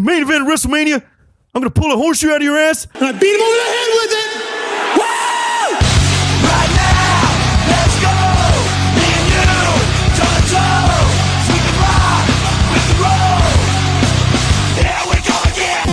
main event of WrestleMania. I'm going to pull a horseshoe out of your ass, and I beat him over the head with it. Woo! Right now, let's go. Me and you, toe to toe. We can rock with the roll. Here we go again.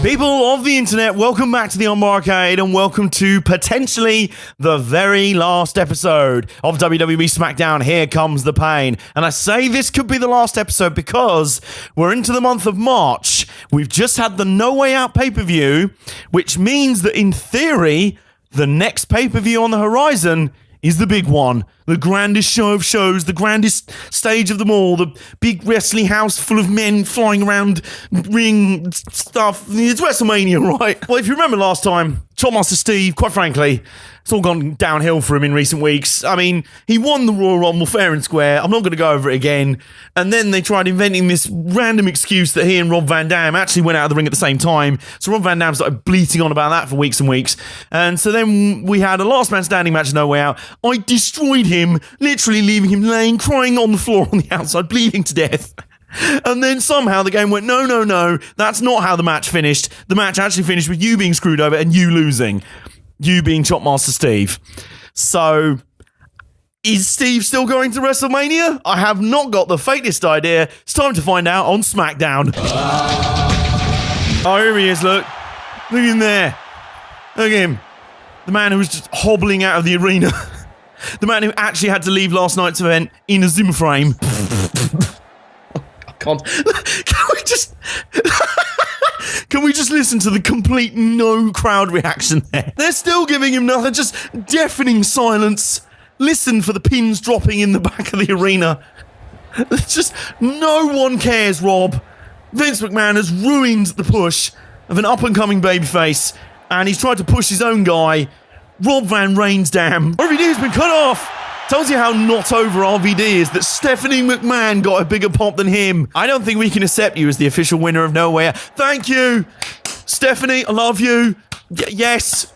People of the internet, welcome back to the Armbar Arcade, and welcome to potentially the very last episode of WWE Smackdown. Here comes the pain. And I say this could be the last episode because we're into the month of March. We've just had the No Way Out pay-per-view, which means that in theory, the next pay-per-view on the horizon is the big one. The grandest show of shows, the grandest stage of them all, the big wrestling house full of men flying around, ring stuff. It's WrestleMania, right? Well, if you remember last time, Chopmaster Steve, quite frankly, it's all gone downhill for him in recent weeks. I mean, he won the Royal Rumble fair and square. I'm not going to go over it again. And then they tried inventing this random excuse that he and Rob Van Dam actually went out of the ring at the same time. So Rob Van Dam started bleating on about that for weeks and weeks. And so then we had a last man standing match, No Way Out. I destroyed him, literally leaving him laying, crying on the floor on the outside, bleeding to death. And then somehow the game went, no, that's not how the match finished. The match actually finished with you being screwed over and you losing. You being Chopmaster Steve. So, is Steve still going to WrestleMania? I have not got the faintest idea. It's time to find out on SmackDown. Oh, here he is, look. Look at him there. Look at him. The man who was just hobbling out of the arena. The man who actually had to leave last night's event in a Zimmer frame. I can't. Can we just listen to the complete no crowd reaction there? They're still giving him nothing, just deafening silence. Listen for the pins dropping in the back of the arena. It's just, no one cares, Rob. Vince McMahon has ruined the push of an up-and-coming babyface, and he's tried to push his own guy, Rob Van Rainsdam. RVD's been cut off. Tells you how not over RVD is that Stephanie McMahon got a bigger pop than him. I don't think we can accept you as the official winner of No Way Out. Thank you, Stephanie. I love you. Yes,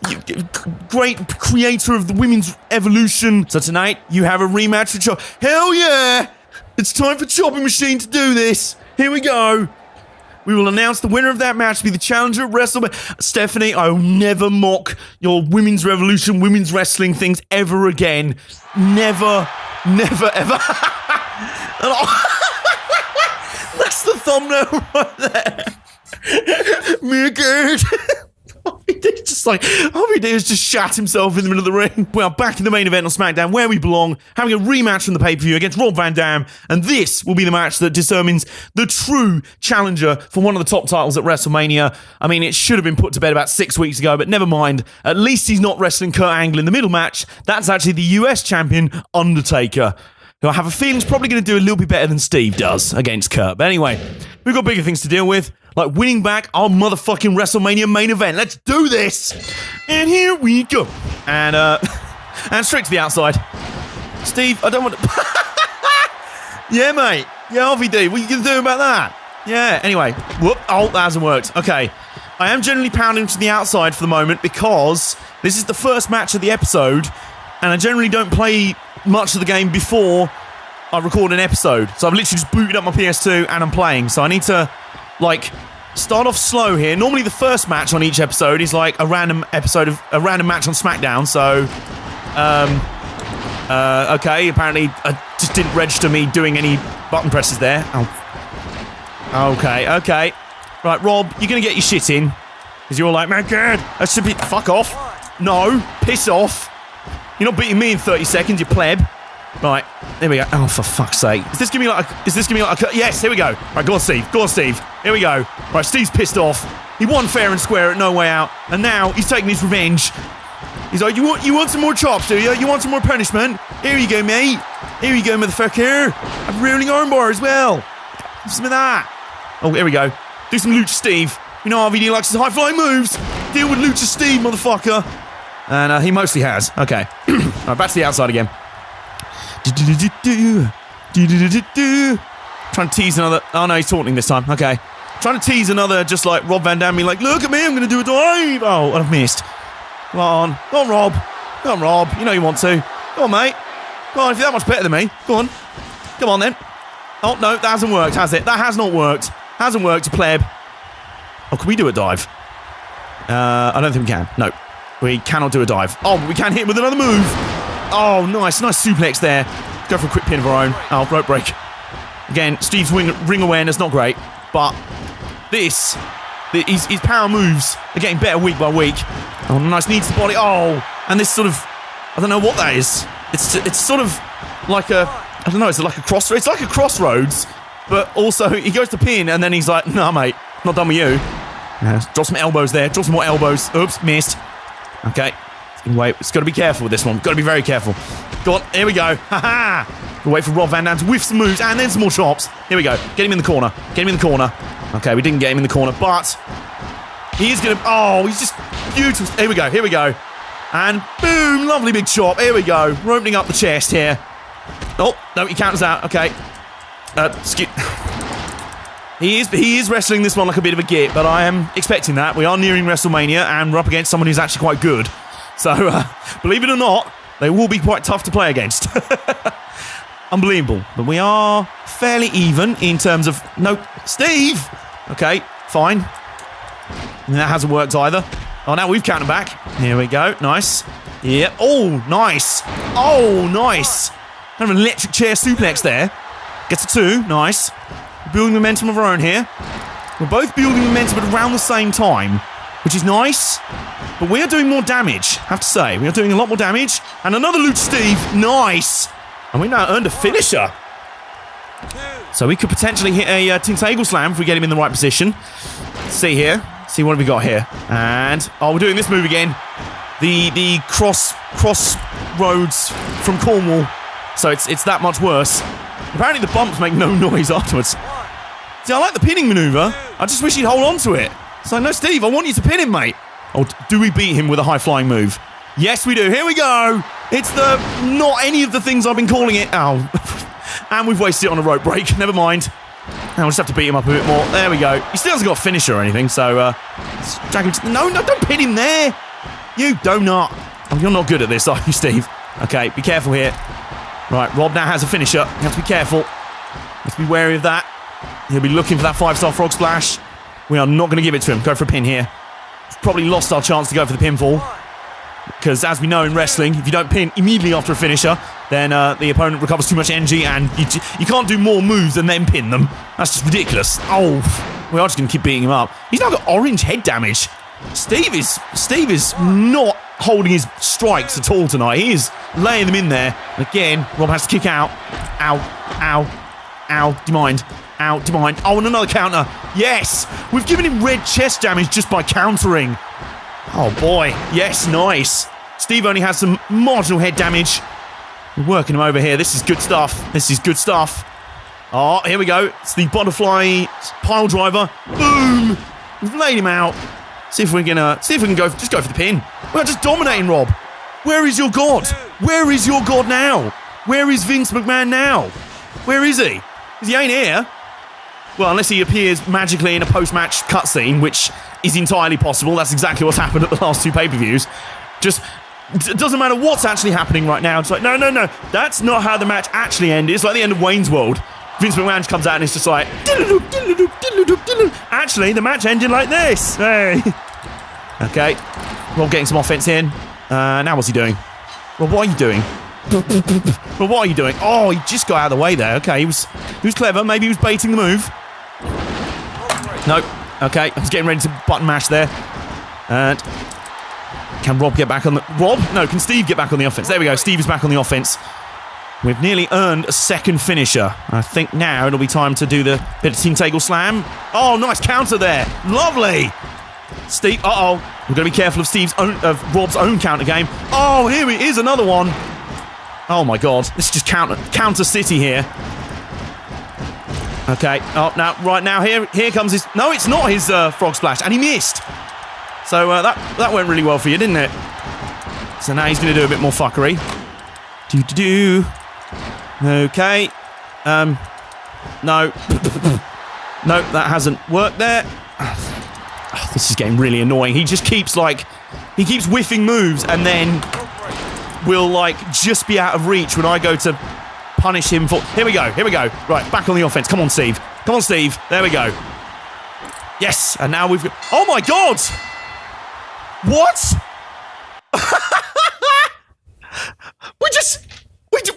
great creator of the women's evolution. So tonight you have a rematch with Chop. Hell yeah! It's time for Chopping Machine to do this. Here we go. We will announce the winner of that match to be the challenger at WrestleMania. Stephanie, I will never mock your women's revolution, women's wrestling things ever again. Never, ever. That's the thumbnail right there. Me again. RVD has just shat himself in the middle of the ring. We are back in the main event on SmackDown, where we belong, having a rematch from the pay-per-view against Rob Van Dam, and this will be the match that determines the true challenger for one of the top titles at WrestleMania. I mean, it should have been put to bed about 6 weeks ago, but never mind. At least he's not wrestling Kurt Angle in the middle match. That's actually the US champion, Undertaker, who I have a feeling is probably going to do a little bit better than Steve does against Kurt. But anyway, we've got bigger things to deal with, like winning back our motherfucking WrestleMania main event. Let's do this! And here we go. And straight to the outside. Steve, I don't want to... Yeah, mate. Yeah, RVD, what are you going to do about that? Yeah, anyway. Whoop. Oh, that hasn't worked. Okay. I am generally pounding to the outside for the moment because this is the first match of the episode, and I generally don't play much of the game before I record an episode. So I've literally just booted up my PS2 and I'm playing. So I need to, start off slow here. Normally the first match on each episode is like a random match on SmackDown. So, okay. Apparently, I just didn't register me doing any button presses there. Oh. Okay. Right, Rob, you're gonna get your shit in because you're all like, man, God, that should be. Fuck off. No, piss off. You're not beating me in 30 seconds, you pleb. Right, there we go. Oh, for fuck's sake. Is this gonna be like a... Yes, here we go. Right, go on, Steve. Here we go. Right, Steve's pissed off. He won fair and square at No Way Out, and now he's taking his revenge. He's like, you want some more chops, do you? You want some more punishment? Here you go, mate. Here you go, motherfucker. I'm ruining armbar as well. Some of that. Oh, here we go. Do some Lucha Steve. You know RVD likes his high-flying moves. Deal with Lucha Steve, motherfucker. And he mostly has. Okay. All right, back to the outside again. Trying to tease another... Oh, no, he's taunting this time. Okay. Trying to tease another, just like Rob Van Dam, be like, look at me, I'm going to do a dive. Oh, I've missed. Come on, Rob. You know you want to. Go on, mate. Go on, if you're that much better than me. Go on. Come on, then. Oh, no, that hasn't worked, has it? That has not worked. Hasn't worked, you pleb. Oh, can we do a dive? I don't think we can. No. We cannot do a dive. Oh, but we can hit him with another move. Oh, nice. Nice suplex there. Go for a quick pin of our own. Oh, rope break. Again, Steve's ring awareness, not great. But this, his power moves are getting better week by week. Oh, nice knees to the body. Oh, and this sort of, I don't know what that is. It's sort of like a, I don't know, it's like a crossroads. It's like a crossroads, but also he goes to pin and then he's like, nah, mate, not done with you. Drop some elbows there. Drop some more elbows. Oops, missed. Okay. Wait, it's got to be careful with this one. Got to be very careful. Go on, here we go. Ha-ha! We'll wait for Rob Van Dam to whiff some moves and then some more chops. Here we go. Get him in the corner. Get him in the corner. Okay, we didn't get him in the corner, but he is going to... Oh, he's just beautiful. Here we go. Here we go. And boom, lovely big chop. Here we go. We're opening up the chest here. Oh, no, he counters out. Okay. He is wrestling this one like a bit of a git, but I am expecting that. We are nearing WrestleMania, and we're up against someone who's actually quite good. So, believe it or not, they will be quite tough to play against. Unbelievable. But we are fairly even in terms of... No, Steve! Okay, fine. And that hasn't worked either. Oh, now we've counted back. Here we go. Nice. Yep. Oh, nice. Oh, nice. Kind of an electric chair suplex there. Gets a 2. Nice. Building momentum of our own here. We're both building momentum at around the same time, which is nice. But we are doing more damage, I have to say. We are doing a lot more damage. And another Lucha Steve. Nice. And we now earned a finisher. So we could potentially hit a Tintagel Slam if we get him in the right position. Let's see here. See what have we got here. And, oh, we're doing this move again. The crossroads from Cornwall. So it's that much worse. Apparently the bumps make no noise afterwards. See, I like the pinning maneuver. I just wish he'd hold on to it. It's like, no, Steve, I want you to pin him, mate. Oh, do we beat him with a high-flying move? Yes, we do. Here we go. It's not any of the things I've been calling it. Oh. And we've wasted it on a rope break. Never mind. Now we'll just have to beat him up a bit more. There we go. He still hasn't got a finisher or anything, so let's drag him to... No, don't pin him there. You donut. Oh, you're not good at this, are you, Steve? Okay, be careful here. Right, Rob now has a finisher. You have to be careful. Let's be wary of that. He'll be looking for that 5-star frog splash. We are not going to give it to him. Go for a pin here. We've probably lost our chance to go for the pinfall. Because as we know in wrestling, if you don't pin immediately after a finisher, then the opponent recovers too much energy and you can't do more moves and then pin them. That's just ridiculous. Oh, we are just going to keep beating him up. He's now got orange head damage. Steve is not holding his strikes at all tonight. He is laying them in there. And again, Rob has to kick out. Ow, ow, ow, do you mind? Ow, do you mind? Oh, and another counter. Yes! We've given him red chest damage just by countering. Oh, boy. Yes, nice. Steve only has some marginal head damage. We're working him over here. This is good stuff. This is good stuff. Oh, here we go. It's the butterfly pile driver. Boom! We've laid him out. See if we can go for the pin. We're just dominating Rob. Where is your God? Where is your God now? Where is Vince McMahon now? Where is he? Because he ain't here. Well, unless he appears magically in a post-match cutscene, which is entirely possible. That's exactly what's happened at the last 2 pay-per-views. Just, it doesn't matter what's actually happening right now. It's like, no. That's not how the match actually ended. It's like the end of Wayne's World. Vince McMahon just comes out and it's just like, actually, the match ended like this. Hey. Okay. Rob getting some offense in. Now what's he doing? Well, what are you doing? Well, what are you doing? Oh, he just got out of the way there. Okay, he was clever. Maybe he was baiting the move. Nope. Okay, I was getting ready to button mash there. And can Rob get back on the... Rob? No, can Steve get back on the offense? There we go. Steve is back on the offense. We've nearly earned a second finisher. I think now it'll be time to do the bit of Tintagel Slam. Oh, nice counter there. Lovely. Steve, uh-oh. We've got to be careful of Rob's own counter game. Oh, here it is, another one. Oh, my God. This is just counter city here. Okay. Oh, now, here comes his... No, it's not his frog splash, and he missed. So that went really well for you, didn't it? So now he's going to do a bit more fuckery. Do. Okay. No. No, that hasn't worked there. Oh, this is getting really annoying. He just keeps whiffing moves and then will, like, just be out of reach when I go to punish him for... Here we go. Right, back on the offense. Come on, Steve. There we go. Yes, and now we've got... Oh, my God! What?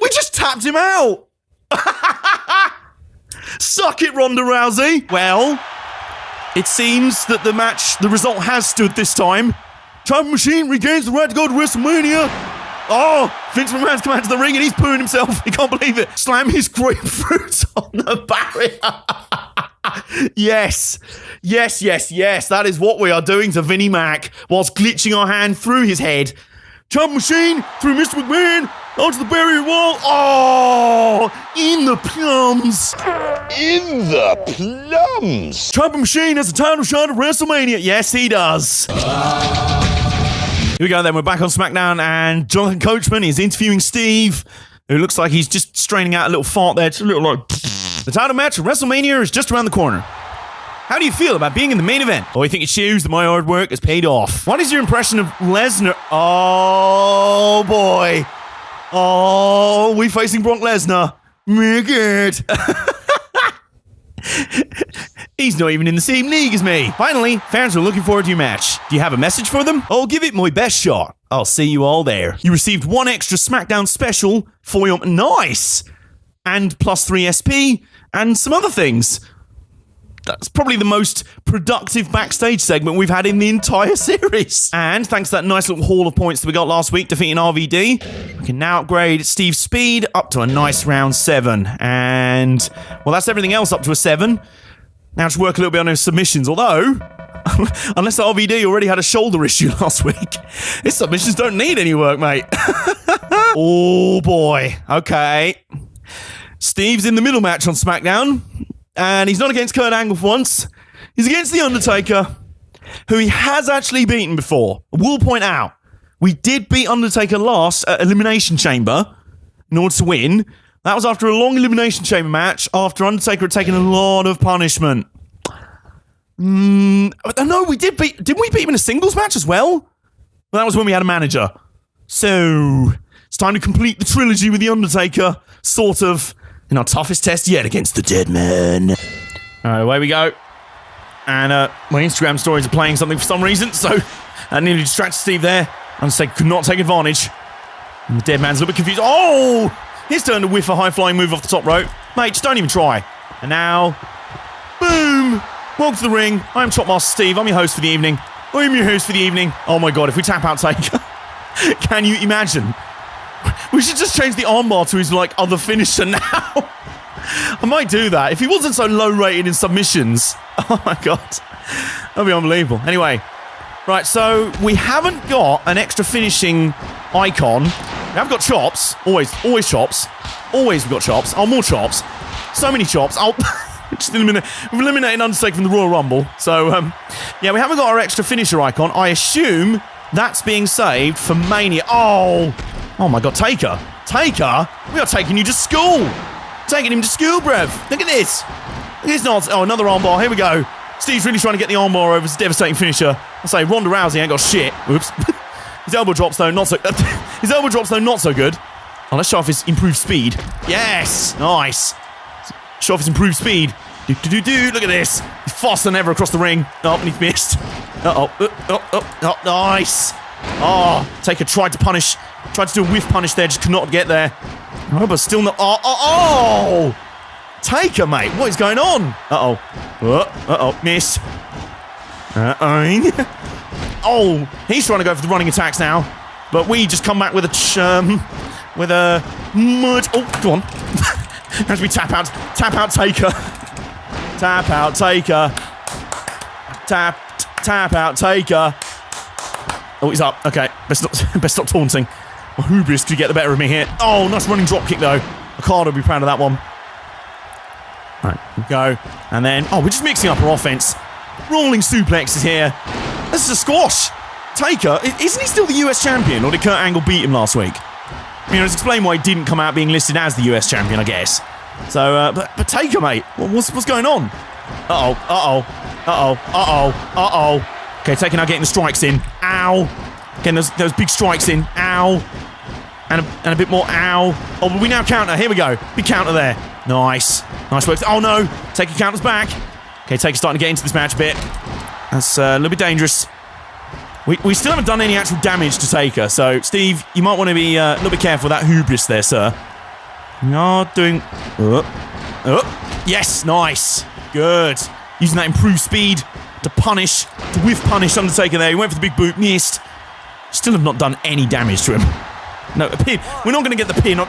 We just tapped him out. Suck it, Ronda Rousey. Well, it seems that the result has stood this time. Tribal Machine regains the right to go to Wrestlemania. Oh, Vince McMahon's come out to the ring and he's pooing himself. He can't believe it. Slam his grapefruit on the barrier. Yes. That is what we are doing to Vinnie Mac whilst glitching our hand through his head. Tribal Machine through Mr. McMahon onto the barrier wall. Oh, in the plums. Tribal Machine has a title shot at WrestleMania. Yes, he does. Here we go then, we're back on SmackDown and Jonathan Coachman is interviewing Steve, who looks like he's just straining out a little fart there, just a little like... The title match at WrestleMania is just around the corner. How do you feel about being in the main event? Oh, I think it shows that my hard work has paid off. What is your impression of Lesnar? Oh, boy. Oh, we facing Brock Lesnar. Make it. He's not even in the same league as me. Finally, fans are looking forward to your match. Do you have a message for them? I'll give it my best shot. I'll see you all there. You received one extra SmackDown special for your... Nice! And plus 3 SP and some other things. That's probably the most productive backstage segment we've had in the entire series. And thanks to that nice little haul of points that we got last week defeating RVD, we can now upgrade Steve's speed up to a nice round 7. And, well, that's everything else up to a 7. Now just work a little bit on his submissions, although, unless the RVD already had a shoulder issue last week, his submissions don't need any work, mate. Oh, boy. Okay. Steve's in the middle match on SmackDown. And he's not against Kurt Angle for once. He's against The Undertaker, who he has actually beaten before. I will point out, we did beat Undertaker last at Elimination Chamber in order to win. That was after a long Elimination Chamber match, after Undertaker had taken a lot of punishment. No, we did beat... Didn't we beat him in a singles match as well? Well, that was when we had a manager. So, it's time to complete the trilogy with The Undertaker, sort of... in our toughest test yet against the Dead Man. Alright, away we go. And my Instagram stories are playing something for some reason, so I nearly distracted Steve there. Undertaker could not take advantage. And the Dead Man's a little bit confused. Oh! His turn to whiff a high-flying move off the top rope. Mate, just don't even try. And now, boom! Welcome to the ring. I'm Chopmaster Steve. I'm your host for the evening. Oh my god, if we tap out Taker, can you imagine? We should just change the armbar to his, like, other finisher now. I might do that. If he wasn't so low-rated in submissions. Oh, my God. That'd be unbelievable. Anyway. Right, so we haven't got an extra finishing icon. We have got chops. Always chops. Always we've got chops. Oh, more chops. So many chops. Oh, just we've eliminated Undertaker from the Royal Rumble. So, yeah, we haven't got our extra finisher icon. I assume that's being saved for Mania. Oh my god, Taker! We are taking you to school! Taking him to school, bruv! Look at this! Look at this nonsense. Oh, another armbar, here we go. Steve's really trying to get the armbar over his devastating finisher. I say, Ronda Rousey ain't got shit. Oops. His elbow drops, though, not so... not so good. Oh, let's show off his improved speed. Yes! Nice! Show off his improved speed. Look at this! He's faster than ever across the ring. Oh, and he's missed. Oh, nice! Oh, Taker tried to do a whiff punish there, just could not get there. Oh, but still not... Oh! Taker, mate, what is going on? Uh-oh, miss. Oh, he's trying to go for the running attacks now. But we just come back with a Oh, go on. As we tap out Taker. Tap out Taker. Tap out Taker. Oh, he's up. Okay, best stop taunting. My hubris could get the better of me here. Oh, nice running drop kick though. Ricardo will be proud of that one. Alright, go. And then, we're just mixing up our offense. Rolling suplexes here. This is a squash. Taker, isn't he still the US champion? Or did Kurt Angle beat him last week? Let's explain why he didn't come out being listed as the US champion, I guess. So, but Taker, mate, what's going on? Okay, Taker now getting the strikes in. Ow. Getting those big strikes in. Ow. And a bit more. Ow. Oh, but we now counter. Here we go. Big counter there. Nice. Nice work. Oh, no. Taker counters back. Okay, Taker's starting to get into this match a bit. That's a little bit dangerous. We still haven't done any actual damage to Taker, so Steve, you might want to be a little bit careful with that hubris there, sir. We are doing... Yes, nice. Good. Using that improved speed to punish, to whiff punish Undertaker there. He went for the big boot, missed. Still have not done any damage to him. No, a pin. We're not going to get the pin.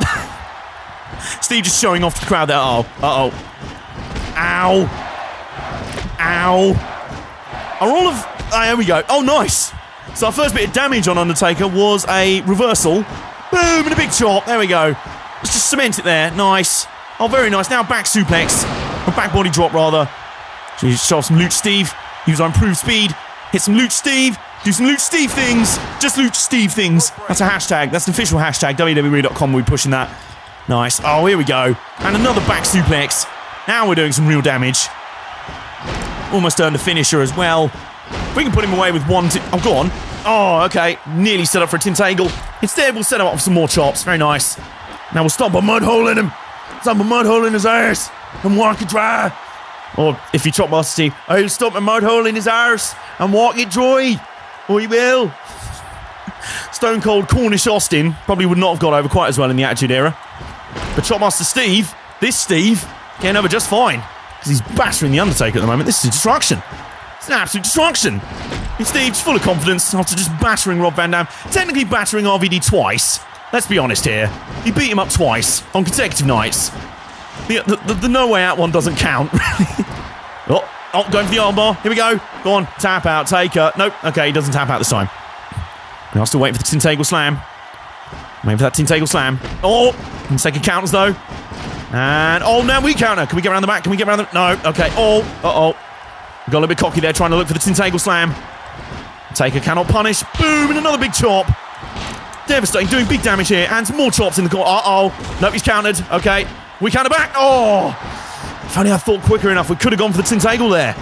Steve just showing off to the crowd there. Uh-oh. Uh-oh. Ow. Ow. Are all of... Oh, here we go. Oh, nice. So our first bit of damage on Undertaker was a reversal. Boom, and a big chop. There we go. Let's just cement it there. Nice. Oh, very nice. Now back suplex. Or back body drop, rather. So you show off some Luch Steve. Use our improved speed. Hit some Luch Steve. Do some Luch Steve things. Just Luch Steve things. That's a hashtag. That's an official hashtag. WWE.com will be pushing that. Nice. Oh, here we go. And another back suplex. Now we're doing some real damage. Almost earned a finisher as well. If we can put him away with one... Oh, go on. Oh, okay. Nearly set up for a Tintagle. Instead, we'll set him up for some more chops. Very nice. Now we'll stomp a mud hole in him. Stomp a mud hole in his arse. And walk it dry. Or if you chop Master Steve, I'll stomp a mud hole in his arse and walk it dry. Or he will. Stone Cold Cornish Austin probably would not have got over quite as well in the Attitude Era. But Chopmaster Steve, this Steve, getting over just fine. Because he's battering the Undertaker at the moment. This is destruction. It's an absolute destruction. And Steve's full of confidence after just battering Rob Van Dam. Technically battering RVD twice. Let's be honest here. He beat him up twice on consecutive nights. The No Way Out one doesn't count, really. Oh, going for the armbar. Here we go. Go on. Tap out. Taker. Nope. Okay, he doesn't tap out this time. I'm still waiting for the Tintagle Slam. Waiting for that Tintagle Slam. Oh! Taker counters, though. And... Oh, now we counter. Can we get around the back? Can we get around the... No. Okay. Oh. Uh-oh. Got a little bit cocky there, trying to look for the Tintagle Slam. Taker cannot punish. Boom! And another big chop. Devastating. Doing big damage here. And some more chops in the corner. Uh-oh. Nope, he's countered. Okay. We counter back. Oh! If only I thought quicker enough, we could have gone for the Tintagle there.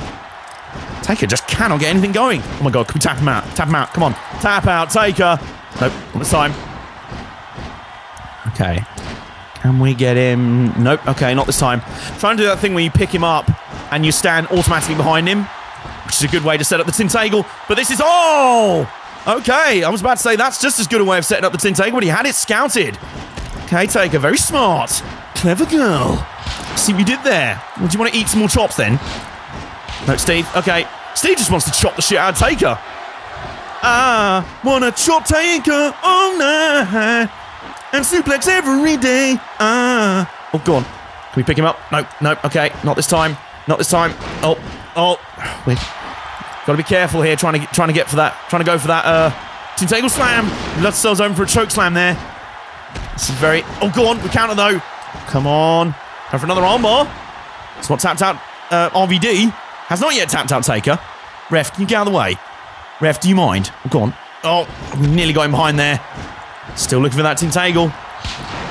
Taker just cannot get anything going. Oh my god, can we tap him out? Tap him out, come on. Tap out, Taker. Nope, not this time. Okay. Can we get him? Nope, okay, not this time. Try and do that thing where you pick him up and you stand automatically behind him, which is a good way to set up the Tintagle. But this is... Oh! Okay, I was about to say that's just as good a way of setting up the Tintagle, but he had it scouted. Okay, Taker, very smart. Clever girl. See what you did there. Well, do you want to eat some more chops then? No, Steve. Okay. Steve just wants to chop the shit out of Taker. I wanna chop Taker all night and suplex every day. Oh, go on. Can we pick him up? No, no. Okay, not this time. Not this time. Oh. We gotta be careful here. Trying to go for that. Tintagle Slam. We left ourselves open for a choke slam there. This is very... Oh, go on. We counter though. Come on. Go for another armbar. It's what tapped out RVD. Has not yet tapped out Taker. Ref, can you get out of the way? Ref, do you mind? Oh, go on. Oh, we nearly got him behind there. Still looking for that Tintagle.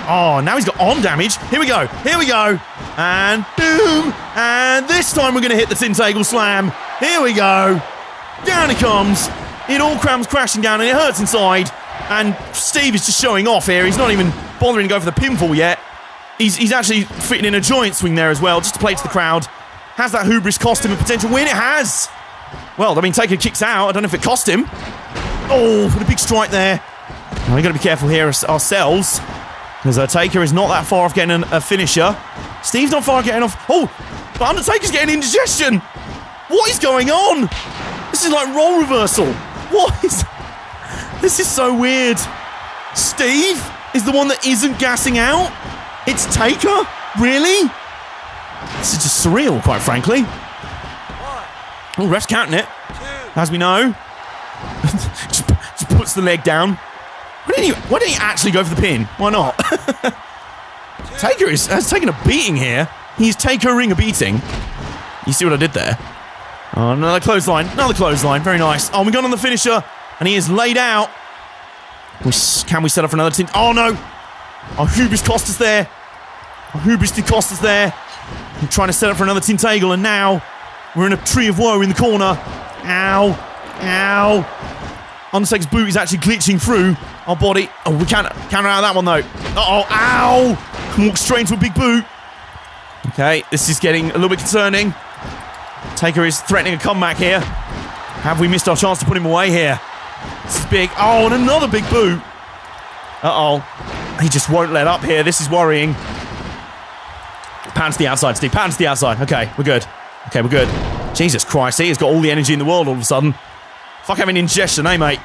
Oh, now he's got arm damage. Here we go. Here we go. And boom. And this time we're going to hit the Tintagle Slam. Here we go. Down it comes. It all comes crashing down and it hurts inside. And Steve is just showing off here. He's not even bothering to go for the pinfall yet. He's actually fitting in a giant swing there as well, just to play to the crowd. Has that hubris cost him a potential win? It has! Well, I mean, Taker kicks out. I don't know if it cost him. Oh, for the big strike there. Now, we've got to be careful here ourselves, because Taker is not that far off getting a finisher. Steve's not far getting off. Oh, but Undertaker's getting indigestion. What is going on? This is like role reversal. What is... This is so weird. Steve is the one that isn't gassing out? It's Taker? Really? This is just surreal, quite frankly. Oh, ref's counting it. As we know. just puts the leg down. Why didn't he actually go for the pin? Why not? Taker has taken a beating here. He's Taker-ing a beating. You see what I did there? Oh, another clothesline. Another clothesline. Very nice. Oh, we got on the finisher. And he is laid out. Can we set up for another team? Oh, no. Our hubris cost us there. Our hubris did cost us there. I'm trying to set up for another Tintagle, and now we're in a tree of woe in the corner. Ow. Ow. Undertaker's boot is actually glitching through. Our body. Oh, we can't counter out of that one, though. Uh-oh. Ow. Walk straight into a big boot. Okay, this is getting a little bit concerning. Taker is threatening a comeback here. Have we missed our chance to put him away here? This is big. Oh, and another big boot. Uh-oh. He just won't let up here. This is worrying. Pound to the outside, Steve. Pound to the outside. Okay, we're good. Okay, we're good. Jesus Christ, he's got all the energy in the world all of a sudden. Fuck having indigestion, eh, mate?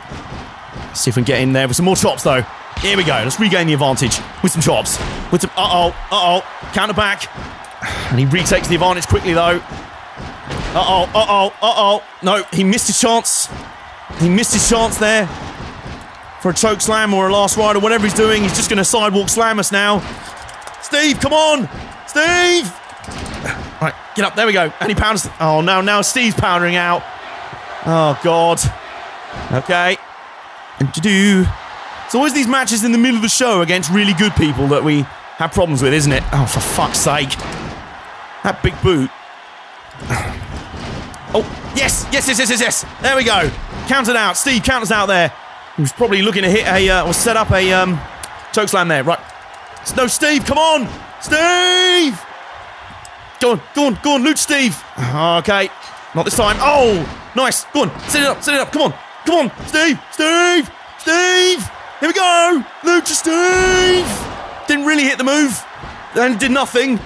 Let's see if we can get in there with some more chops, though. Here we go. Let's regain the advantage with some chops. With some... Uh-oh. Counter back. And he retakes the advantage quickly, though. Uh-oh. No, he missed his chance. He missed his chance there. For a choke slam or a last ride or whatever he's doing. He's just going to sidewalk slam us now. Steve, come on. Steve! All right, get up. There we go. And he pounds... Oh, no. Now Steve's powdering out. Oh, God. Okay. It's always these matches in the middle of the show against really good people that we have problems with, isn't it? Oh, for fuck's sake. That big boot. Oh, yes. There we go. Counted out. Steve counters out there. He was probably looking to hit or set up a chokeslam there. Right. No, Steve, come on. Steve! Go on, loot Steve. Okay. Not this time. Oh, nice. Go on, set it up. Come on, Steve. Here we go. Lucha Steve. Didn't really hit the move. And did nothing.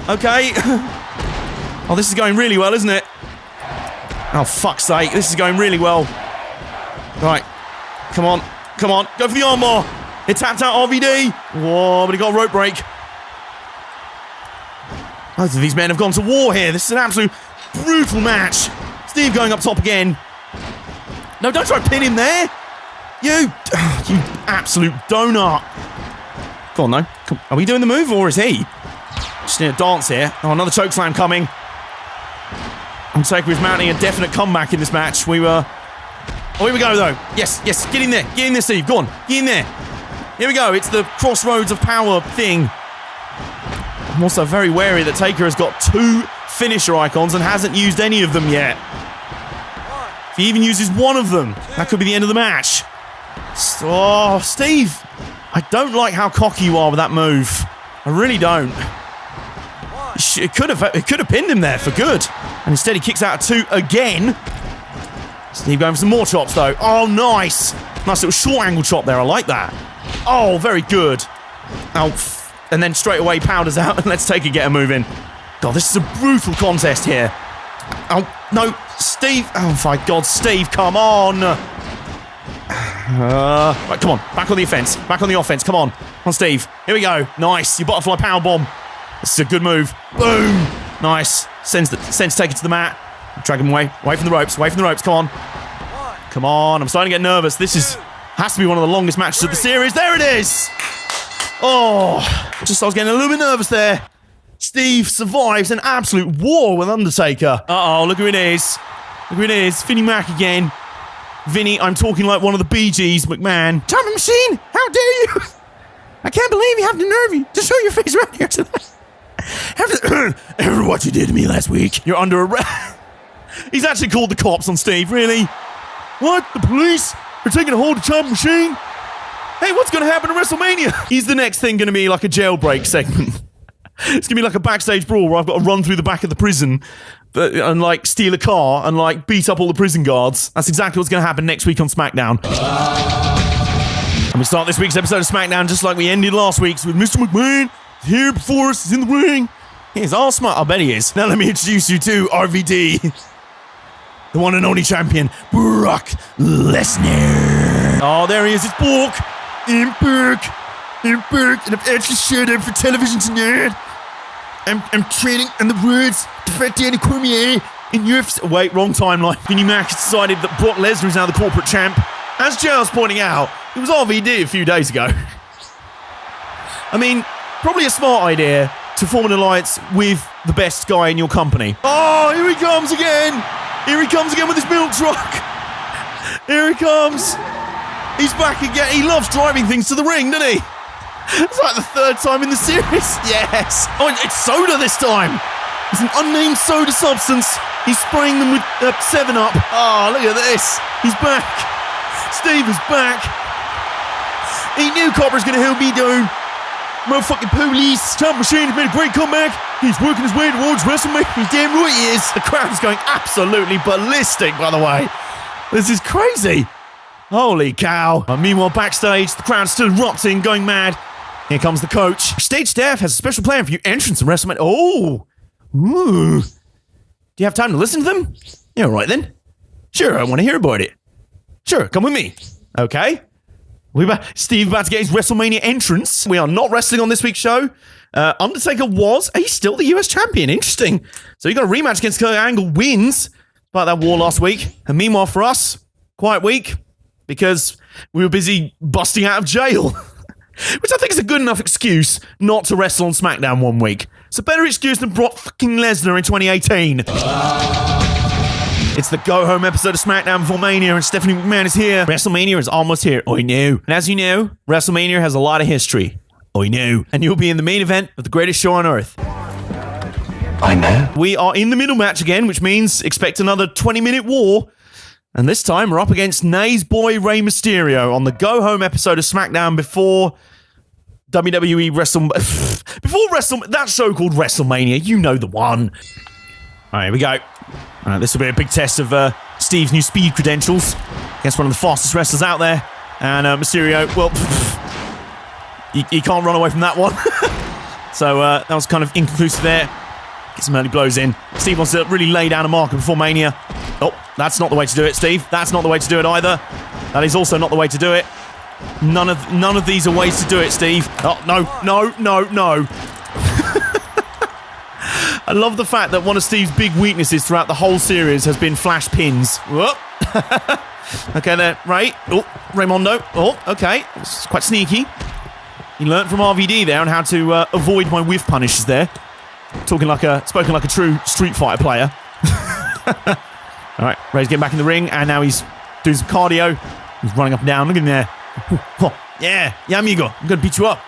Okay. Oh, this is going really well, isn't it? Oh, fuck's sake. This is going really well. Right. Come on. Go for the armbar. It tapped out RVD. Whoa, but he got a rope break. Both of these men have gone to war here. This is an absolute brutal match. Steve going up top again. No, don't try to pin him there. You absolute donut. Go on, though. Are we doing the move, or is he? Just in a dance here. Oh, another chokeslam coming. Undertaker is mounting a definite comeback in this match. Oh, here we go, though. Yes. Get in there, Steve. Go on. Get in there. Here we go. It's the crossroads of power thing. I'm also very wary that Taker has got 2 finisher icons and hasn't used any of them yet. If he even uses one of them, that could be the end of the match. Oh, Steve. I don't like how cocky you are with that move. I really don't. It could have pinned him there for good. And instead he kicks out a 2 again. Steve going for some more chops, though. Oh, nice. Nice little short angle chop there. I like that. Oh, very good. Oh, and then straight away powders out and let's take get a move in. God, this is a brutal contest here. Oh, no. Steve. Oh, my God. Steve, come on. Right, come on. Back on the offense. Back on the offense. Come on. On Steve. Here we go. Nice. Your butterfly powerbomb. This is a good move. Boom. Nice. Sends Taker to the mat. Drag him away. Away from the ropes. Come on. I'm starting to get nervous. This has to be one of the longest matches of the series. There it is. Oh, I was getting a little bit nervous there. Steve survives an absolute war with Undertaker. Uh-oh, look who it is. Vinnie Mac again. Vinnie, I'm talking like one of the Bee Gees, McMahon. Time Machine, how dare you? I can't believe you have the nerve to show your face around here tonight. After what you did to me last week, you're under arrest. He's actually called the cops on Steve, really? What? The police are taking a hold of Time Machine? Hey, what's going to happen at WrestleMania? Is the next thing going to be like a jailbreak segment? It's going to be like a backstage brawl where I've got to run through the back of the prison and like steal a car and like beat up all the prison guards. That's exactly what's going to happen next week on SmackDown. And we start this week's episode of SmackDown just like we ended last week's with Mr. McMahon here before us. He's in the ring. He's all smart. I bet he is. Now let me introduce you to RVD. The one and only champion, Brock Lesnar. Oh, there he is. It's Bork. Impact. And I've actually showed up for television tonight. I'm training on the words to fight Danny Cormier in UFC. Wait, wrong timeline. Vinnie Mac has decided that Brock Lesnar is now the corporate champ. As JR's pointing out, it was RVD a few days ago. I mean, probably a smart idea to form an alliance with the best guy in your company. Oh, here he comes again. With his milk truck. Here he comes. He's back again. He loves driving things to the ring, doesn't he? It's like the 3rd time in the series. Yes. Oh, it's soda this time. It's an unnamed soda substance. He's spraying them with 7-Up. Oh, look at this. He's back. Steve is back. He knew Cobra's going to hold me down. Motherfucking police. Time Machine's made a great comeback. He's working his way towards WrestleMania. He's damn right he is. The crowd is going absolutely ballistic, by the way. This is crazy. Holy cow. Meanwhile, backstage, the crowd's still erupting, going mad. Here comes the coach. Stage staff has a special plan for you entrance in WrestleMania. Oh. Ooh. Do you have time to listen to them? Yeah, all right then. Sure, I want to hear about it. Sure, come with me. Okay. Steve about to get his WrestleMania entrance. We are not wrestling on this week's show. Undertaker he's still the US champion. Interesting. So he got a rematch against Kurt Angle, wins about that war last week. And meanwhile for us, quiet week because we were busy busting out of jail. Which I think is a good enough excuse not to wrestle on SmackDown one week. It's a better excuse than Brock fucking Lesnar in 2018. It's the go-home episode of SmackDown before Mania, and Stephanie McMahon is here. WrestleMania is almost here. I know. And as you know, WrestleMania has a lot of history. I know. And you'll be in the main event of the greatest show on earth. I know. We are in the middle match again, which means expect another 20-minute war. And this time we're up against Nay's boy Rey Mysterio on the go-home episode of SmackDown before WWE that show called WrestleMania. You know the one. All right, here we go. All right, this will be a big test of Steve's new speed credentials against one of the fastest wrestlers out there. And Mysterio, well, he can't run away from that one. So that was kind of inconclusive there. Get some early blows in. Steve wants to really lay down a marker before Mania. Oh, that's not the way to do it, Steve. That's not the way to do it either. That is also not the way to do it. None of these are ways to do it, Steve. Oh, no. I love the fact that one of Steve's big weaknesses throughout the whole series has been flash pins. Whoop. Okay, there, Ray. Oh, Raymondo. Oh, okay. It's quite sneaky. He learnt from RVD there on how to avoid my whiff punishes there. Spoken like a true Street Fighter player. All right, Ray's getting back in the ring, and now he's doing some cardio. He's running up and down. Look at him there. Yeah, amigo. I'm going to beat you up.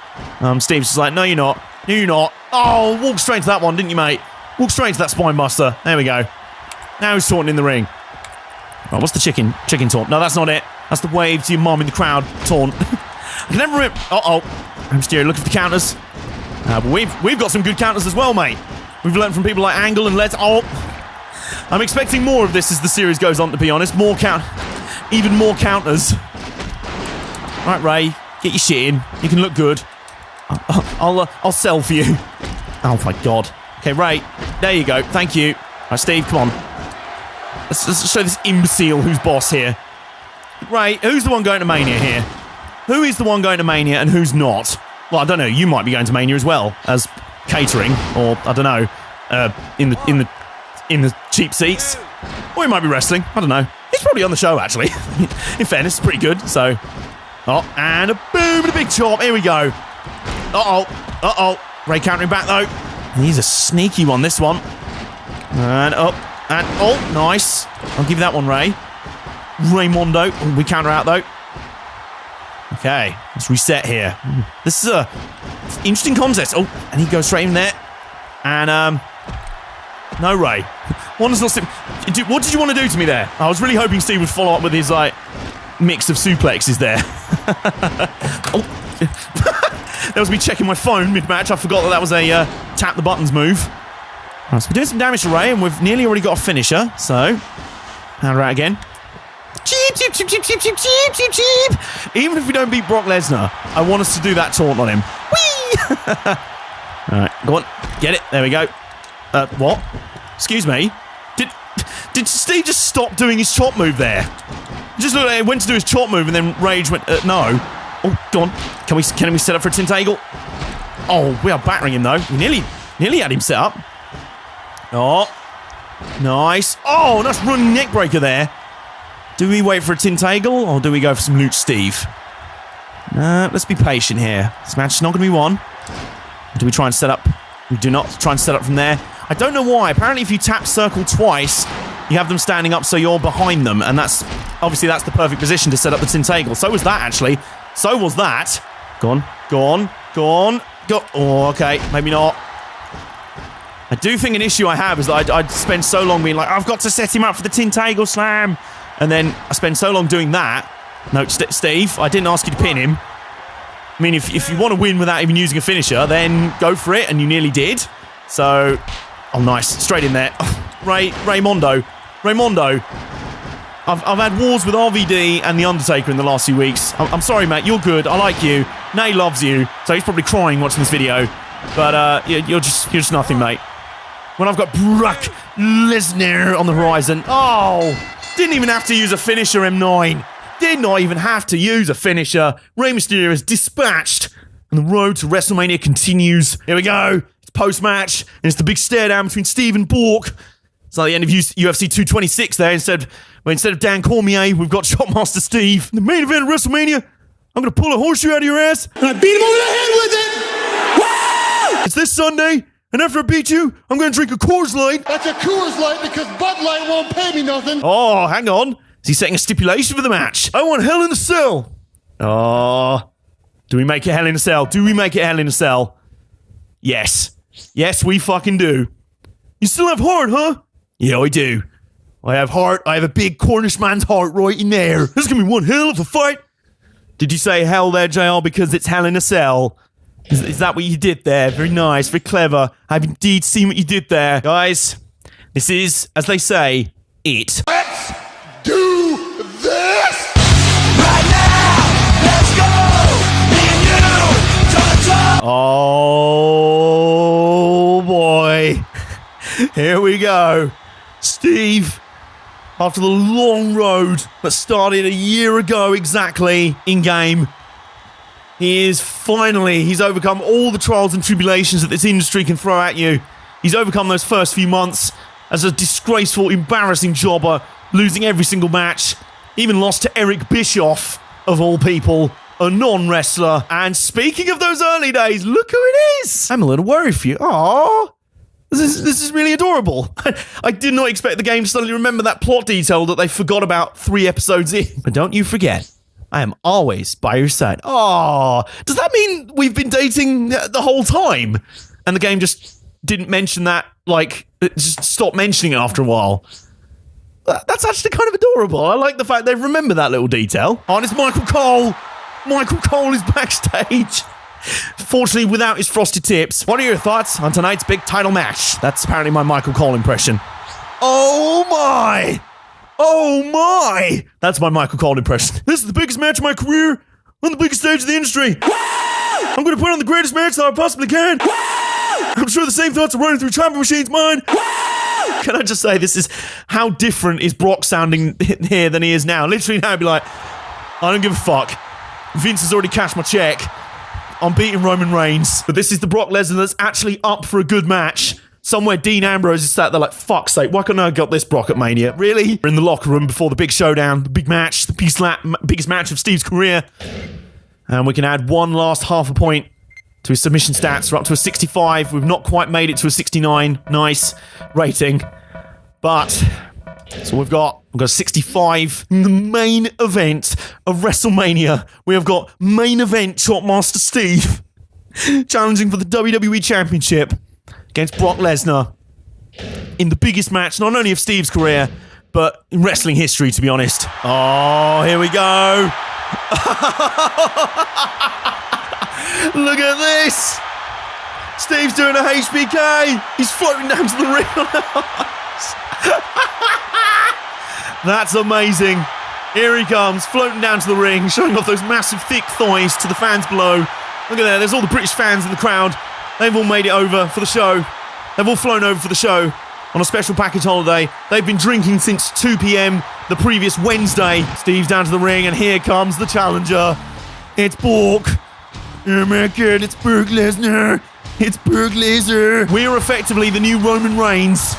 Steve's just like, no, you're not. No, you're not. Oh, walk straight into that one, didn't you, mate? Walk straight into that spine buster. There we go. Now he's taunting in the ring. Oh, what's the chicken taunt? No, that's not it. That's the wave to your mom in the crowd taunt. I can never... Uh-oh. Mysterio looking for the counters. But we've got some good counters as well, mate. We've learned from people like Angle and I'm expecting more of this as the series goes on, to be honest. Even more counters. Right, Ray, get your shit in. You can look good. I'll sell for you. Oh my god. Okay, Ray, there you go. Thank you. Right, Steve, come on. Let's show this imbecile who's boss here. Ray, who's the one going to Mania here? Who is the one going to Mania and who's not? Well, I don't know. You might be going to Mania as well as catering, or I don't know, in the cheap seats, or he might be wrestling. I don't know. He's probably on the show actually. In fairness, it's pretty good. So, and a boom and a big chop. Here we go. Ray countering back though. He's a sneaky one. This one, and up and nice. I'll give you that one, Ray. Raymondo. We counter out though. Okay, let's reset here. This is a interesting contest. Oh, and he goes straight in there. And, no, Ray. What did you want to do to me there? I was really hoping Steve would follow up with his, mix of suplexes there. That was me checking my phone mid-match. I forgot that was a tap the buttons move. Right, so we're doing some damage to Ray, and we've nearly already got a finisher. So, counter out again. Cheap. Even if we don't beat Brock Lesnar, I want us to do that taunt on him. Whee! Alright, go on. Get it. There we go. What? Excuse me? Did Steve just stop doing his chop move there? Just looked like he went to do his chop move and then Rage went, no. Oh, go on. Can we set up for a Tintagle? Oh, we are battering him though. We nearly had him set up. Oh. Nice. Oh, nice running neck breaker there. Do we wait for a Tintagle, or do we go for some Luch Steve? Let's be patient here. This match is not going to be won. Do we try and set up? We do not try and set up from there. I don't know why. Apparently, if you tap circle twice, you have them standing up so you're behind them, and that's the perfect position to set up the Tintagle. So was that, actually. So was that. Go on. Oh, okay. Maybe not. I do think an issue I have is that I'd spend so long being like, I've got to set him up for the Tintagle slam. And then I spend so long doing that. No, Steve, I didn't ask you to pin him. I mean, if you want to win without even using a finisher, then go for it, and you nearly did. So, oh, nice. Straight in there. Oh, Raymondo. I've had wars with RVD and The Undertaker in the last few weeks. I'm sorry, mate. You're good. I like you. Nay loves you. So he's probably crying watching this video. But you're just nothing, mate. When I've got Brock Lesnar on the horizon. Oh, didn't even have to use a finisher, M9. Did not even have to use a finisher. Rey Mysterio is dispatched. And the road to WrestleMania continues. Here we go. It's post-match. And it's the big stare down between Steve and Bork. It's like the end of UFC 226 there. Instead of Dan Cormier, we've got Shotmaster Steve. The main event of WrestleMania. I'm going to pull a horseshoe out of your ass. And I beat him over the head with it! Woo! It's this Sunday. And after I beat you, I'm going to drink a Coors Light. That's a Coors Light because Bud Light won't pay me nothing. Oh, hang on. Is he setting a stipulation for the match? I want Hell in a Cell. Oh. Do we make it Hell in a Cell? Do we make it Hell in a Cell? Yes. Yes, we fucking do. You still have heart, huh? Yeah, I do. I have heart. I have a big Cornish man's heart right in there. This is going to be one hell of a fight. Did you say hell there, JR, because it's Hell in a Cell? Is that what you did there? Very nice, very clever. I've indeed seen what you did there. Guys, this is, as they say, it. Let's do this! Right now, let's go! Me and you, toe to toe! Oh, boy. Here we go. Steve, after the long road that started a year ago exactly in-game, he's overcome all the trials and tribulations that this industry can throw at you. He's overcome those first few months as a disgraceful, embarrassing jobber, losing every single match. Even lost to Eric Bischoff, of all people, a non-wrestler. And speaking of those early days, look who it is. I'm a little worried for you. Aww. This is really adorable. I did not expect the game to suddenly remember that plot detail that they forgot about 3 episodes in. But don't you forget, I am always by your side. Oh, does that mean we've been dating the whole time? And the game just didn't mention that, like, it just stopped mentioning it after a while. That's actually kind of adorable. I like the fact they remember that little detail. Oh, and it's Michael Cole. Michael Cole is backstage. Fortunately, without his frosted tips. What are your thoughts on tonight's big title match? That's apparently my Michael Cole impression. Oh my! Oh my! That's my Michael Cole impression. This is the biggest match of my career on the biggest stage of the industry. I'm going to put on the greatest match that I possibly can. I'm sure the same thoughts are running through Champion Machine's mind. Can I just say, this is how different is Brock sounding here than he is now. Literally now, I'd be like, I don't give a fuck. Vince has already cashed my check. I'm beating Roman Reigns. But this is the Brock Lesnar that's actually up for a good match. Somewhere Dean Ambrose is sat there like, fuck's sake, why couldn't I have got this Brock at Mania? Really? We're in the locker room before the big showdown, the big match, the biggest match of Steve's career. And we can add one last half a point to his submission stats. We're up to a 65. We've not quite made it to a 69. Nice rating. But so we've got a 65 in the main event of WrestleMania. We have got main event Shotmaster Steve challenging for the WWE Championship against Brock Lesnar in the biggest match, not only of Steve's career, but in wrestling history, to be honest. Oh, here we go. Look at this. Steve's doing a HBK. He's floating down to the ring on ice. That's amazing. Here he comes, floating down to the ring, showing off those massive thick thighs to the fans below. Look at that, there's all the British fans in the crowd. They've all made it over for the show. They've all flown over for the show on a special package holiday. They've been drinking since 2 p.m. the previous Wednesday. Steve's down to the ring, and here comes the challenger. It's Bork. Oh my god, it's Brock Lesnar. It's Brock Lesnar. We're effectively the new Roman Reigns.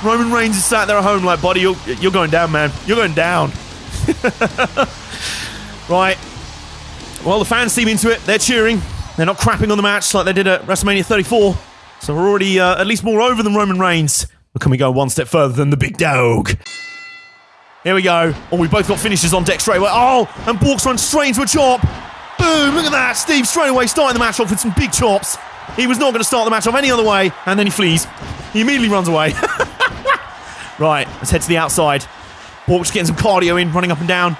Roman Reigns is sat there at home like, buddy, you're going down, man. You're going down. Right. Well, the fans seem into it. They're cheering. They're not crapping on the match like they did at WrestleMania 34. So we're already at least more over than Roman Reigns. But can we go one step further than the big dog? Here we go. Oh, we both got finishes on deck straight away. Oh, and Bork's run straight into a chop. Boom, look at that. Steve straight away starting the match off with some big chops. He was not going to start the match off any other way. And then he flees. He immediately runs away. Right, let's head to the outside. Bork's getting some cardio in, running up and down.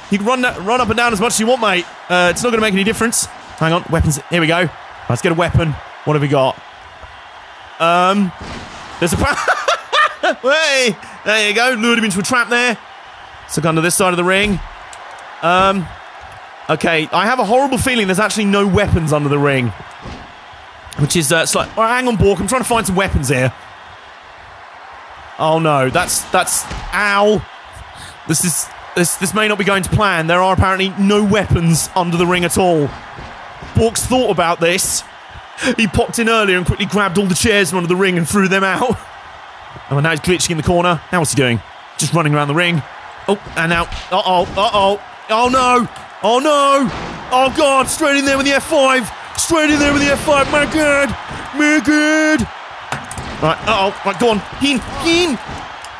You can run up and down as much as you want, mate. It's not going to make any difference. Hang on, weapons. Here we go. Let's get a weapon. What have we got? There's a... Hey! There you go. Lured him into a trap there. Stuck under this side of the ring. Okay, I have a horrible feeling there's actually no weapons under the ring. Which is, slight... Oh, hang on, Bork. I'm trying to find some weapons here. Oh, no. That's... Ow. This may not be going to plan. There are apparently no weapons under the ring at all. Bork's thought about this. He popped in earlier and quickly grabbed all the chairs from under the ring and threw them out. Oh, and now he's glitching in the corner. Now what's he doing? Just running around the ring. Oh, and now... Uh-oh. Oh, no. Oh, no. Oh, God. Straight in there with the F5. Straight in there with the F5. My God. Right, uh-oh. Right, go on. Heen.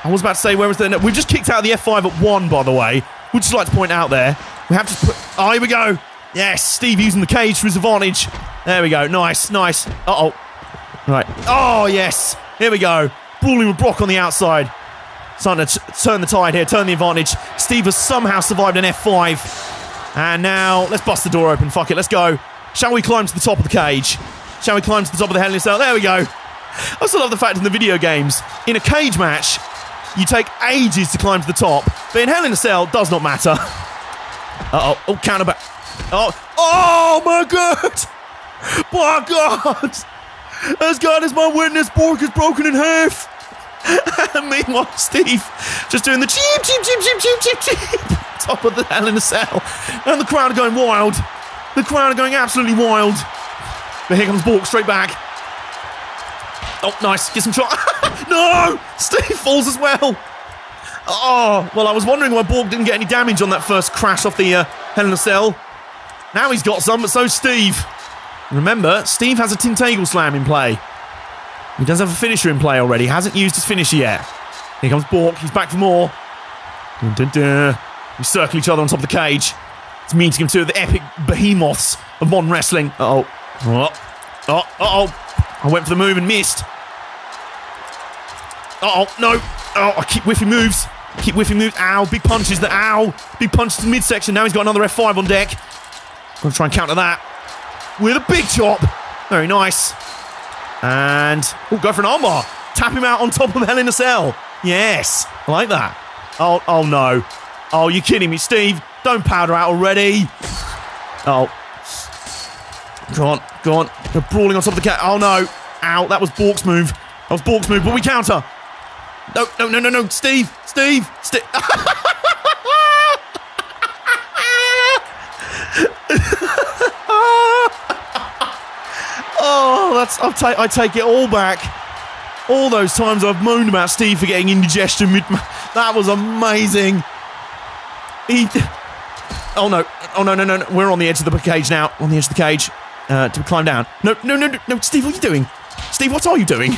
I was about to say, where was the... We've just kicked out of the F5 at 1, by the way. We'd just like to point out there. We have to put... Oh, here we go. Yes, Steve using the cage for his advantage. There we go. Nice. Uh-oh. Right. Oh, yes. Here we go. Brawling with Brock on the outside. Starting to turn the tide here, turn the advantage. Steve has somehow survived an F5. And now, let's bust the door open. Fuck it, let's go. Shall we climb to the top of the cage? Shall we climb to the top of the Hell in a Cell? There we go. I also love the fact in the video games, in a cage match, you take ages to climb to the top. But in Hell in a Cell, does not matter. Uh-oh. Oh, counterback. Oh, my God. My God. As God is my witness, Bork is broken in half. And meanwhile, Steve just doing the cheep. Top of the Hell in a Cell. And the crowd are going wild. The crowd are going absolutely wild. But here comes Bork straight back. Oh, nice. Get some shot. No! Steve falls as well. Oh, well, I was wondering why Bork didn't get any damage on that first crash off the Hell in a Cell. Now he's got some, but so's Steve. Remember, Steve has a Tintagel Slam in play. He does have a finisher in play already. Hasn't used his finisher yet. Here comes Bork. He's back for more. Dun, dun, dun. We circle each other on top of the cage. It's meeting him two of the epic behemoths of modern wrestling. Uh-oh. I went for the move and missed. Uh-oh. No. Oh, I keep whiffing moves. Ow. Big punches. Big punches to midsection. Now he's got another F5 on deck. Gonna try and counter that with a big chop. Very nice. And go for an armbar. Tap him out on top of Hell in a Cell. Yes, I like that. Oh no. Oh, you're kidding me, Steve. Don't powder out already. Oh. Go on. They're brawling on top of the cat. Oh no. Ow, that was Bork's move. But we counter. No. Steve. Oh, I take it all back. All those times I've moaned about Steve for getting indigestion. That was amazing. Oh no. We're on the edge of the cage now. On the edge of the cage. To climb down. No. Steve, what are you doing? Steve, what are you doing?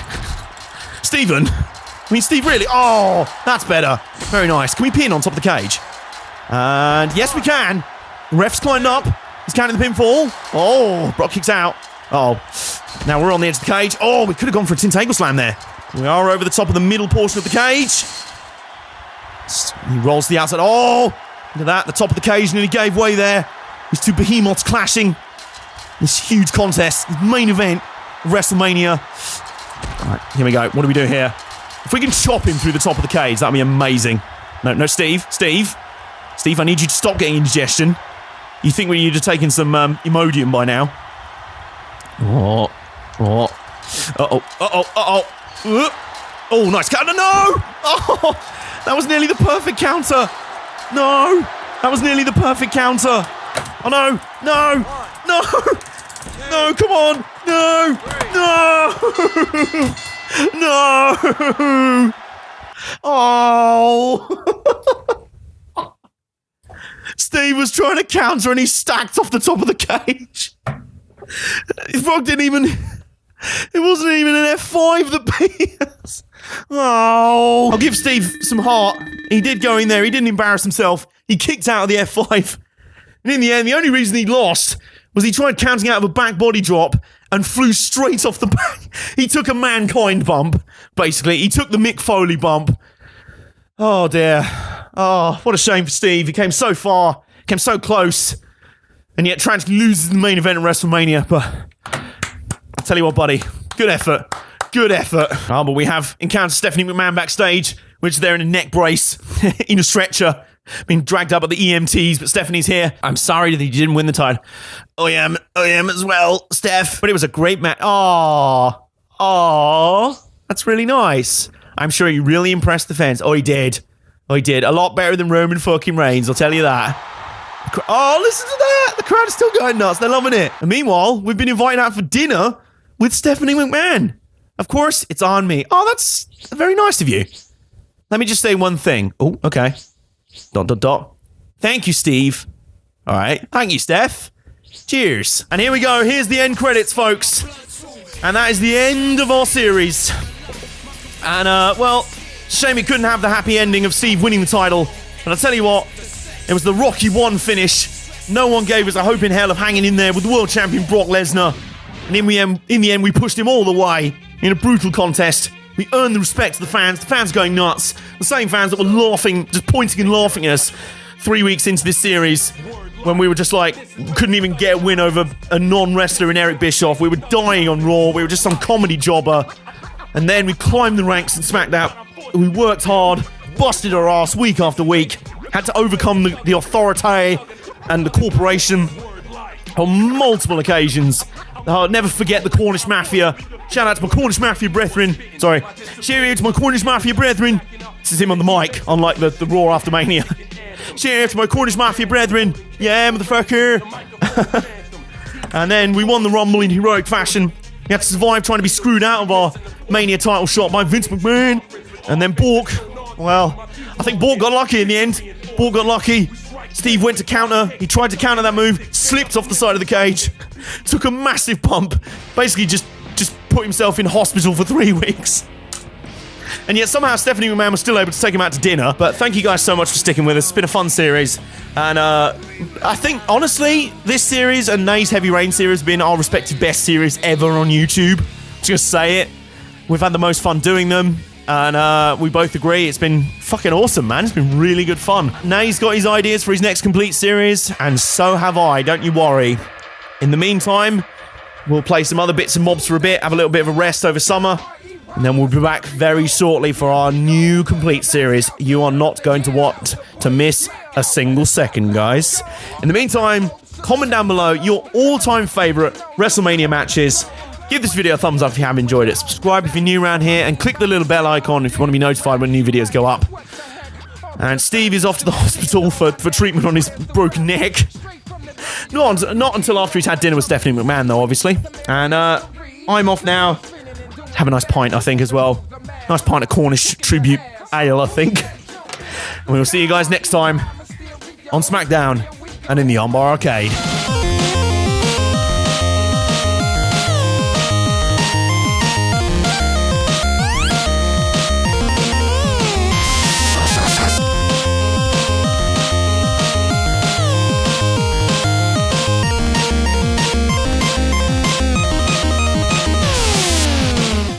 Steven? I mean, Steve, really? Oh, that's better. Very nice. Can we pin on top of the cage? And yes, we can. The ref's climbed up. He's counting the pinfall. Oh, Brock kicks out. Oh, now we're on the edge of the cage. Oh, we could have gone for a Tintagel Slam there. We are over the top of the middle portion of the cage. He rolls to the outside. Oh, look at that. The top of the cage nearly gave way there. These two behemoths clashing. This huge contest, main event of WrestleMania. All right, here we go. What do we do here? If we can chop him through the top of the cage, that'd be amazing. No, Steve, I need you to stop getting indigestion. You think we need to take in some Imodium by now? Oh, nice counter. No! Oh, that was nearly the perfect counter. No, that was nearly the perfect counter. Oh no, come on. No. Oh. Steve was trying to counter and he stacked off the top of the cage. Brock didn't even... It wasn't even an F5 that beat us. Oh. I'll give Steve some heart. He did go in there. He didn't embarrass himself. He kicked out of the F5. And in the end, the only reason he lost was he tried counting out of a back body drop and flew straight off the back. He took a Mankind bump, basically. He took the Mick Foley bump. Oh, dear. Oh, what a shame for Steve. He came so far, came so close, and yet tragically loses the main event of WrestleMania. But I'll tell you what, buddy, good effort. Good effort. Oh, but we have encountered Stephanie McMahon backstage, which is there in a neck brace, in a stretcher, being dragged up at the EMTs, but Stephanie's here. I'm sorry that you didn't win the title. I am as well, Steph. But it was a great match. Oh, that's really nice. I'm sure he really impressed the fans. Oh, he did. A lot better than Roman fucking Reigns, I'll tell you that. Oh, listen to that. The crowd is still going nuts. They're loving it. And meanwhile, we've been invited out for dinner with Stephanie McMahon. Of course, it's on me. Oh, that's very nice of you. Let me just say one thing. Oh, okay. ... Thank you, Steve. All right. Thank you, Steph. Cheers. And here we go. Here's the end credits, folks. And that is the end of our series. And, well, shame we couldn't have the happy ending of Steve winning the title. But I'll tell you what, it was the Rocky 1 finish. No one gave us a hope in hell of hanging in there with the world champion Brock Lesnar. And in the end, we pushed him all the way in a brutal contest. We earned the respect of the fans going nuts. The same fans that were laughing, just pointing and laughing at us 3 weeks into this series when we were just like, couldn't even get a win over a non-wrestler in Eric Bischoff. We were dying on Raw. We were just some comedy jobber. And then we climbed the ranks in SmackDown. We worked hard, busted our ass week after week, had to overcome the authority and the corporation on multiple occasions. I'll never forget the Cornish Mafia. Shout out to my Cornish Mafia brethren. Sorry. Shout out to my Cornish Mafia brethren. This is him on the mic, unlike the Raw after Mania. Shout out to my Cornish Mafia brethren. Yeah, motherfucker. And then we won the Rumble in heroic fashion. We had to survive trying to be screwed out of our Mania title shot by Vince McMahon. And then Bork. Well, I think Bork got lucky in the end. Bork got lucky. Steve went to counter. He tried to counter that move. Slipped off the side of the cage. Took a massive bump. Basically just put himself in hospital for 3 weeks. And yet somehow Stephanie McMahon was still able to take him out to dinner. But thank you guys so much for sticking with us. It's been a fun series. And I think, honestly, this series and Nay's Heavy Rain series have been our respective best series ever on YouTube. Just say it. We've had the most fun doing them. And we both agree it's been fucking awesome, man. It's been really good fun. Nay's got his ideas for his next complete series. And so have I. Don't you worry. In the meantime, we'll play some other bits and bobs for a bit. Have a little bit of a rest over summer. And then we'll be back very shortly for our new complete series. You are not going to want to miss a single second, guys. In the meantime, comment down below your all-time favourite WrestleMania matches. Give this video a thumbs up if you have enjoyed it. Subscribe if you're new around here. And click the little bell icon if you want to be notified when new videos go up. And Steve is off to the hospital for treatment on his broken neck. Not until after he's had dinner with Stephanie McMahon, though, obviously. And I'm off now. Have a nice pint, I think, as well. Nice pint of Cornish tribute ale, I think. And we'll see you guys next time on SmackDown and in the Armbar Arcade.